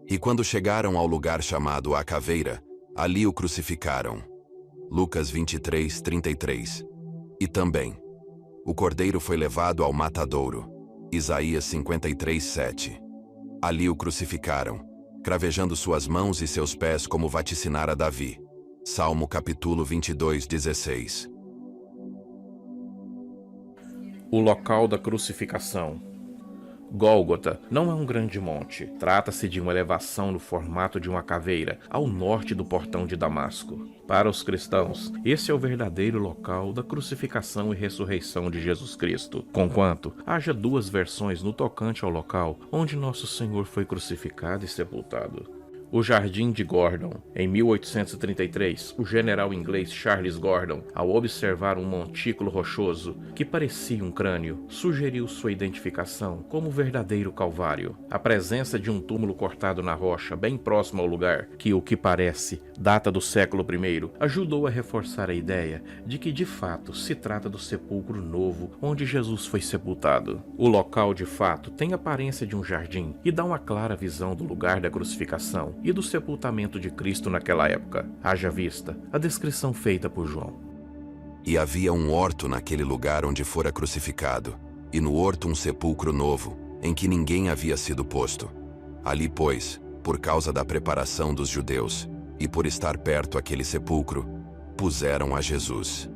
E quando chegaram ao lugar chamado A Caveira, ali o crucificaram. Lucas 23, 33. E também, o cordeiro foi levado ao matadouro. Isaías 53, 7. Ali o crucificaram, cravejando suas mãos e seus pés como vaticinara Davi. Salmo capítulo 22, 16. O local da crucificação. Gólgota não é um grande monte. Trata-se de uma elevação no formato de uma caveira, ao norte do portão de Damasco. Para os cristãos, esse é o verdadeiro local da crucificação e ressurreição de Jesus Cristo, conquanto haja duas versões no tocante ao local onde nosso Senhor foi crucificado e sepultado. O Jardim de Gordon. Em 1833, o general inglês Charles Gordon, ao observar um montículo rochoso que parecia um crânio, sugeriu sua identificação como o verdadeiro Calvário. A presença de um túmulo cortado na rocha bem próximo ao lugar, que, o que parece, data do século I, ajudou a reforçar a ideia de que, de fato, se trata do sepulcro novo onde Jesus foi sepultado. O local, de fato, tem aparência de um jardim e dá uma clara visão do lugar da crucificação e do sepultamento de Cristo naquela época. Haja vista a descrição feita por João. E havia um horto naquele lugar onde fora crucificado, e no horto um sepulcro novo, em que ninguém havia sido posto. Ali, pois, por causa da preparação dos judeus, e por estar perto aquele sepulcro, puseram a Jesus.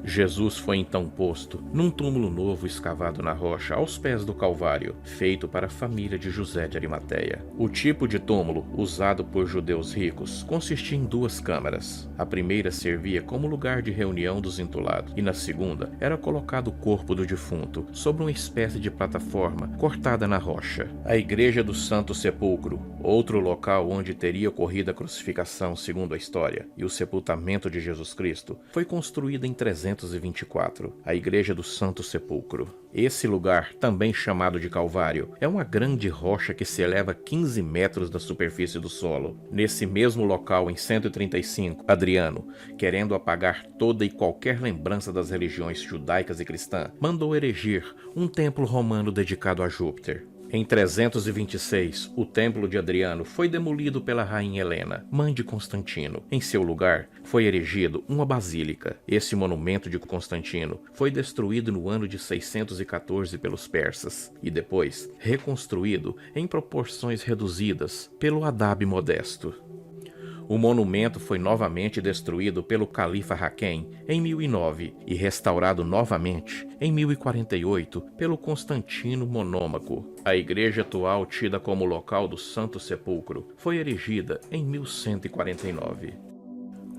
Jesus foi então posto num túmulo novo escavado na rocha aos pés do Calvário, feito para a família de José de Arimateia. O tipo de túmulo usado por judeus ricos consistia em duas câmaras. A primeira servia como lugar de reunião dos entulados, e na segunda era colocado o corpo do defunto sobre uma espécie de plataforma cortada na rocha. A Igreja do Santo Sepulcro, outro local onde teria ocorrido a crucificação segundo a história, e o sepultamento de Jesus Cristo, foi construída em 324, a Igreja do Santo Sepulcro. Esse lugar, também chamado de Calvário, é uma grande rocha que se eleva 15 metros da superfície do solo. Nesse mesmo local, em 135, Adriano, querendo apagar toda e qualquer lembrança das religiões judaicas e cristã, mandou erigir um templo romano dedicado a Júpiter. Em 326, o templo de Adriano foi demolido pela rainha Helena, mãe de Constantino. Em seu lugar, foi erigido uma basílica. Esse monumento de Constantino foi destruído no ano de 614 pelos persas e depois reconstruído em proporções reduzidas pelo Haddad Modesto. O monumento foi novamente destruído pelo califa Hakem em 1009 e restaurado novamente em 1048 pelo Constantino Monômaco. A igreja atual, tida como local do Santo Sepulcro, foi erigida em 1149.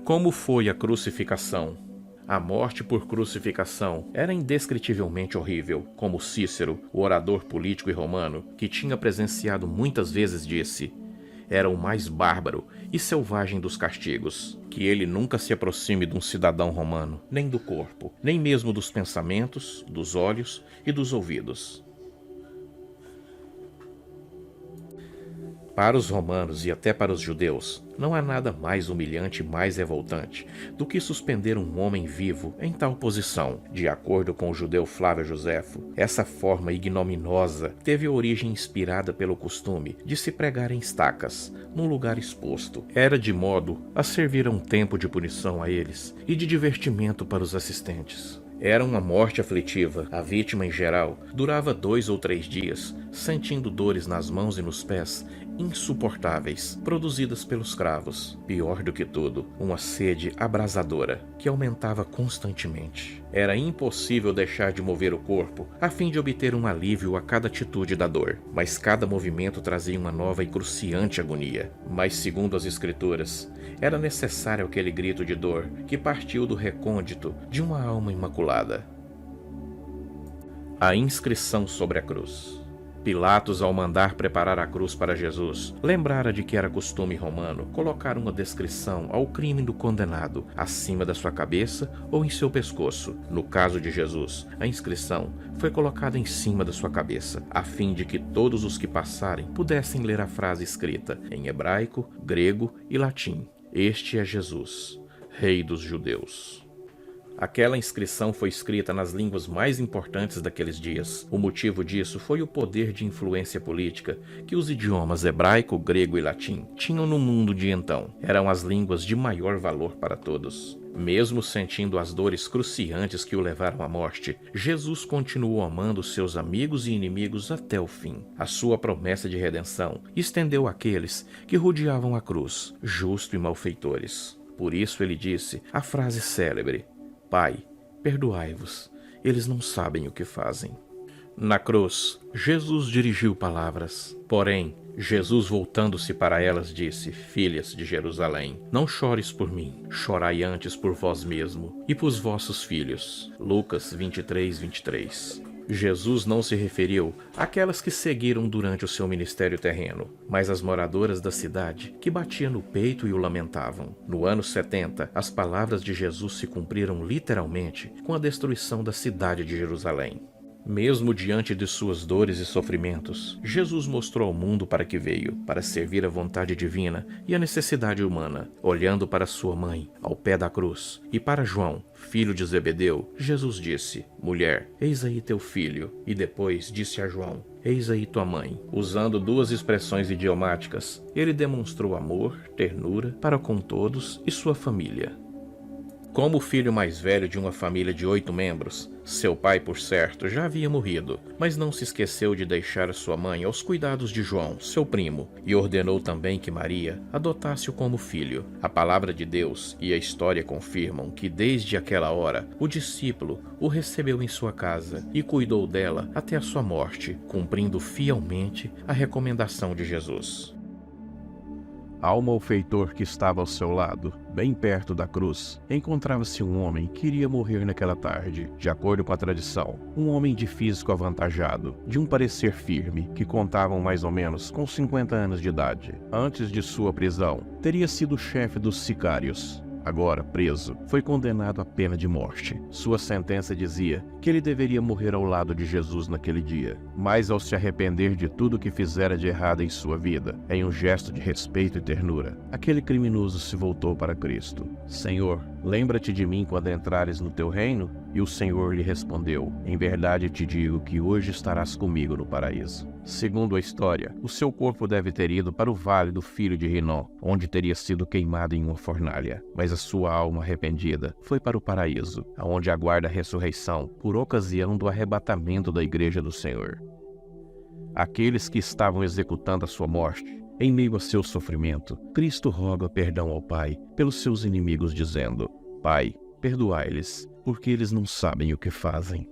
Como foi a crucificação? A morte por crucificação era indescritivelmente horrível, como Cícero, o orador político e romano, que tinha presenciado muitas vezes, disse: era o mais bárbaro e selvagem dos castigos. Que ele nunca se aproxime de um cidadão romano, nem do corpo, nem mesmo dos pensamentos, dos olhos e dos ouvidos. Para os romanos e até para os judeus, não há nada mais humilhante e mais revoltante do que suspender um homem vivo em tal posição. De acordo com o judeu Flávio Joséfo, essa forma ignominiosa teve origem inspirada pelo costume de se pregar em estacas, num lugar exposto. Era de modo a servir a um tempo de punição a eles e de divertimento para os assistentes. Era uma morte aflitiva. A vítima, em geral, durava 2 ou 3 dias, sentindo dores nas mãos e nos pés insuportáveis, produzidas pelos cravos. Pior do que tudo, uma sede abrasadora, que aumentava constantemente. Era impossível deixar de mover o corpo, a fim de obter um alívio a cada atitude da dor. Mas cada movimento trazia uma nova e cruciante agonia. Mas, segundo as escrituras, era necessário aquele grito de dor que partiu do recôndito de uma alma imaculada. A inscrição sobre a cruz. Pilatos, ao mandar preparar a cruz para Jesus, lembrara de que era costume romano colocar uma descrição ao crime do condenado acima da sua cabeça ou em seu pescoço. No caso de Jesus, a inscrição foi colocada em cima da sua cabeça, a fim de que todos os que passarem pudessem ler a frase escrita em hebraico, grego e latim: "Este é Jesus, Rei dos Judeus." Aquela inscrição foi escrita nas línguas mais importantes daqueles dias. O motivo disso foi o poder de influência política que os idiomas hebraico, grego e latim tinham no mundo de então. Eram as línguas de maior valor para todos. Mesmo sentindo as dores cruciantes que o levaram à morte, Jesus continuou amando seus amigos e inimigos até o fim. A sua promessa de redenção estendeu àqueles que rodeavam a cruz, justos e malfeitores. Por isso ele disse a frase célebre: Pai, perdoai-vos, eles não sabem o que fazem. Na cruz, Jesus dirigiu palavras. Porém, Jesus, voltando-se para elas, disse: Filhas de Jerusalém, não chores por mim, chorai antes por vós mesmo e por vossos filhos. Lucas 23:23. Jesus não se referiu àquelas que seguiram durante o seu ministério terreno, mas às moradoras da cidade que batiam no peito e o lamentavam. No ano 70, as palavras de Jesus se cumpriram literalmente com a destruição da cidade de Jerusalém. Mesmo diante de suas dores e sofrimentos, Jesus mostrou ao mundo para que veio, para servir a vontade divina e a necessidade humana. Olhando para sua mãe, ao pé da cruz, e para João, filho de Zebedeu, Jesus disse: Mulher, eis aí teu filho. E depois disse a João: Eis aí tua mãe. Usando duas expressões idiomáticas, ele demonstrou amor, ternura para com todos e sua família. Como o filho mais velho de uma família de 8 membros, seu pai, por certo, já havia morrido, mas não se esqueceu de deixar sua mãe aos cuidados de João, seu primo, e ordenou também que Maria adotasse-o como filho. A palavra de Deus e a história confirmam que desde aquela hora o discípulo o recebeu em sua casa e cuidou dela até a sua morte, cumprindo fielmente a recomendação de Jesus. Ao malfeitor que estava ao seu lado, bem perto da cruz, encontrava-se um homem que iria morrer naquela tarde. De acordo com a tradição, um homem de físico avantajado, de um parecer firme, que contavam mais ou menos com 50 anos de idade. Antes de sua prisão, teria sido chefe dos sicários. Agora preso, foi condenado à pena de morte. Sua sentença dizia que ele deveria morrer ao lado de Jesus naquele dia. Mas ao se arrepender de tudo que fizera de errado em sua vida, em um gesto de respeito e ternura, aquele criminoso se voltou para Cristo. Senhor, lembra-te de mim quando entrares no teu reino? E o Senhor lhe respondeu: Em verdade te digo que hoje estarás comigo no paraíso. Segundo a história, o seu corpo deve ter ido para o vale do filho de Rinom, onde teria sido queimado em uma fornalha. Mas a sua alma arrependida foi para o paraíso, aonde aguarda a ressurreição por ocasião do arrebatamento da igreja do Senhor. Aqueles que estavam executando a sua morte, em meio a seu sofrimento, Cristo roga perdão ao Pai pelos seus inimigos, dizendo: Pai, perdoai-lhes, porque eles não sabem o que fazem.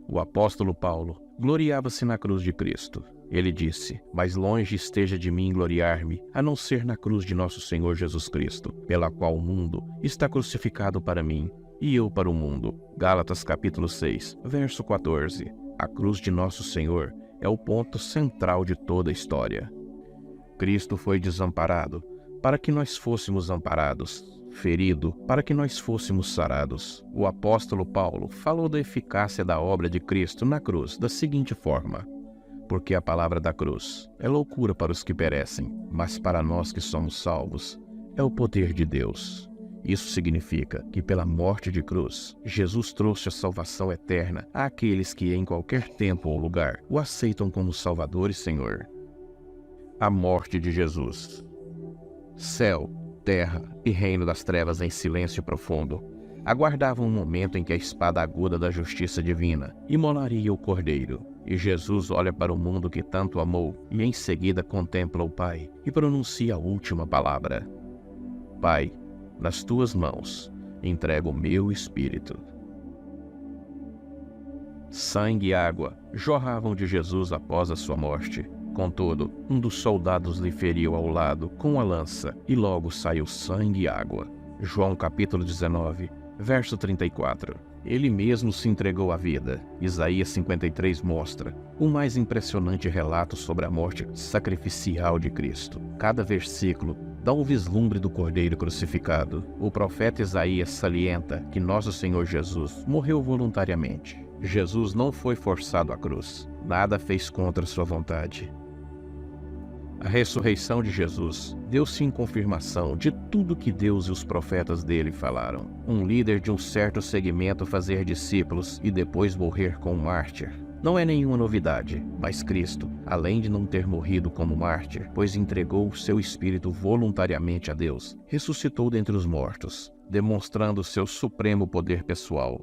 O apóstolo Paulo gloriava-se na cruz de Cristo. Ele disse: Mas longe esteja de mim gloriar-me, a não ser na cruz de nosso Senhor Jesus Cristo, pela qual o mundo está crucificado para mim, e eu para o mundo. Gálatas capítulo 6, verso 14. A cruz de nosso Senhor é o ponto central de toda a história. Cristo foi desamparado para que nós fôssemos amparados, ferido para que nós fôssemos sarados. O apóstolo Paulo falou da eficácia da obra de Cristo na cruz da seguinte forma: Porque a palavra da cruz é loucura para os que perecem, mas para nós que somos salvos é o poder de Deus. Isso significa que pela morte de cruz, Jesus trouxe a salvação eterna àqueles que em qualquer tempo ou lugar o aceitam como Salvador e Senhor. A morte de Jesus. Céu, terra e reino das trevas em silêncio profundo aguardavam um momento em que a espada aguda da justiça divina imolaria o Cordeiro. E Jesus olha para o mundo que tanto amou e em seguida contempla o Pai e pronuncia a última palavra: Pai, nas tuas mãos entrego o meu espírito. Sangue e água jorravam de Jesus após a sua morte. Contudo, um dos soldados lhe feriu ao lado com a lança, e logo saiu sangue e água. João capítulo 19, verso 34. Ele mesmo se entregou à vida. Isaías 53 mostra o mais impressionante relato sobre a morte sacrificial de Cristo. Cada versículo dá um vislumbre do Cordeiro crucificado. O profeta Isaías salienta que nosso Senhor Jesus morreu voluntariamente. Jesus não foi forçado à cruz. Nada fez contra sua vontade. A ressurreição de Jesus deu-se em confirmação de tudo que Deus e os profetas dele falaram. Um líder de um certo segmento fazer discípulos e depois morrer como mártir não é nenhuma novidade, mas Cristo, além de não ter morrido como mártir, pois entregou o seu espírito voluntariamente a Deus, ressuscitou dentre os mortos, demonstrando seu supremo poder pessoal.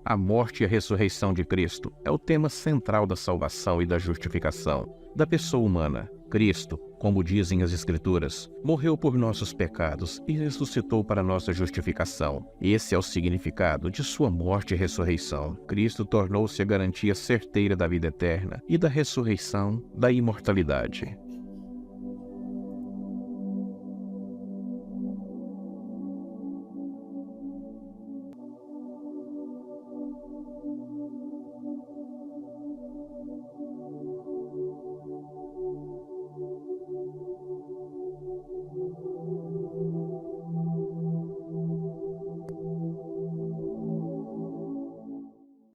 A morte e a ressurreição de Cristo é o tema central da salvação e da justificação da pessoa humana. Cristo, como dizem as Escrituras, morreu por nossos pecados e ressuscitou para nossa justificação. Esse é o significado de sua morte e ressurreição. Cristo tornou-se a garantia certeira da vida eterna e da ressurreição da imortalidade.